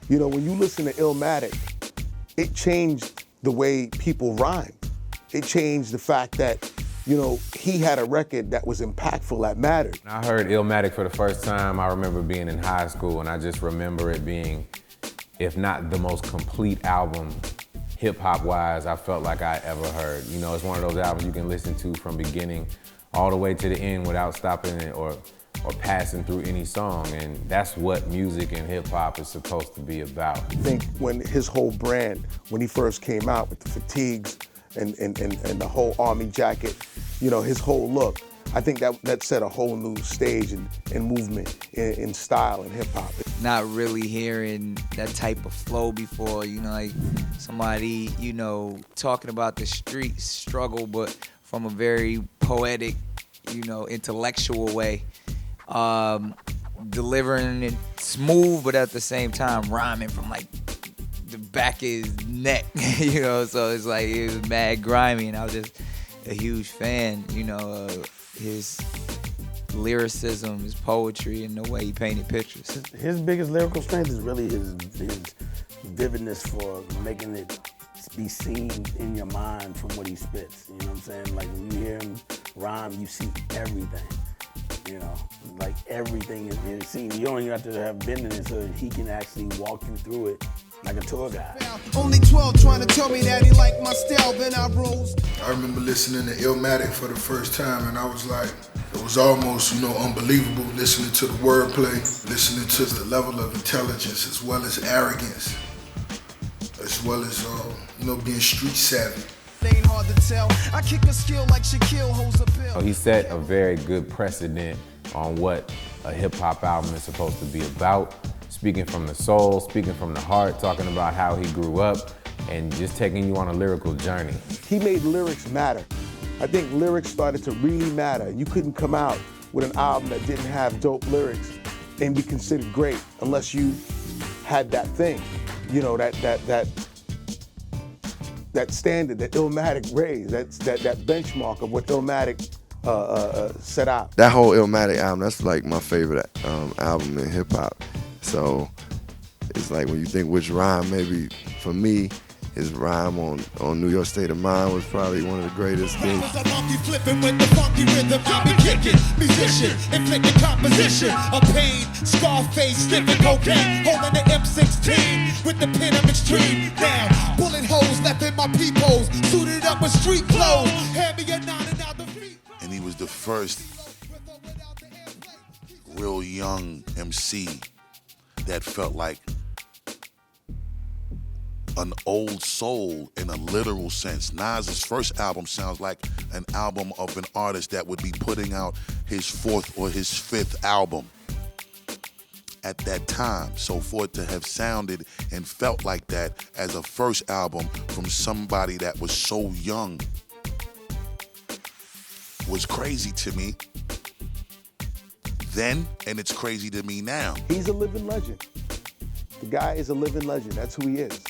You know, when you listen to Illmatic, it changed the way people rhyme. It changed the fact that, you know, he had a record that was impactful, that mattered. When I heard Illmatic for the first time, I remember being in high school, and I just remember it being, if not the most complete album, hip-hop wise, I felt like I ever heard. You know, it's one of those albums you can listen to from beginning all the way to the end without stopping it or passing through any song, and that's what music and hip-hop is supposed to be about. I think when his whole brand, when he first came out with the fatigues and the whole army jacket, you know, his whole look, I think that set a whole new stage and movement in style and hip-hop. Not really hearing that type of flow before, you know, like somebody, you know, talking about the street struggle, but from a very poetic, you know, intellectual way. Delivering it smooth, but at the same time rhyming from like the back of his neck, you know, so it's like it was mad grimy, and I was just a huge fan, you know, of his lyricism, his poetry, and the way he painted pictures. His biggest lyrical strength is really his vividness for making it be seen in your mind from what he spits, you know what I'm saying? Like when you hear him rhyme, you see everything. You know, like everything is seen. You don't even have to have been in it, so he can actually walk you through it like a tour guide. Only 12 trying to tell me that he liked my style, then I rose. I remember listening to Illmatic for the first time, and I was like, it was almost, you know, unbelievable listening to the wordplay, listening to the level of intelligence as well as arrogance, as well as, you know, being street savvy. Ain't hard to tell. I kick a skill like Shaquille holds a pill. He set a very good precedent on what a hip-hop album is supposed to be about. Speaking from the soul, speaking from the heart, talking about how he grew up, and just taking you on a lyrical journey. He made lyrics matter. I think lyrics started to really matter. You couldn't come out with an album that didn't have dope lyrics and be considered great unless you had that thing, you know, that standard that Illmatic raised, that benchmark of what Illmatic set out. That whole Illmatic album, that's like my favorite album in hip hop. So it's like when you think which rhyme, maybe for me, his rhyme on New York State of Mind was probably one of the greatest things. Flipping with the funky rhythm, I be kicking, musician, inflicting composition, a pain, Scarface, sniffing cocaine, holding the M16 with the pen of extreme. Now, bullet holes left in my peepholes, suited up with street clothes, hand me a 9 and out the free. And he was the first real young MC that felt like an old soul in a literal sense. Nas's first album sounds like an album of an artist that would be putting out his 4th or his 5th album at that time. So for it to have sounded and felt like that as a first album from somebody that was so young was crazy to me then, and it's crazy to me now. He's a living legend. The guy is a living legend. That's who he is.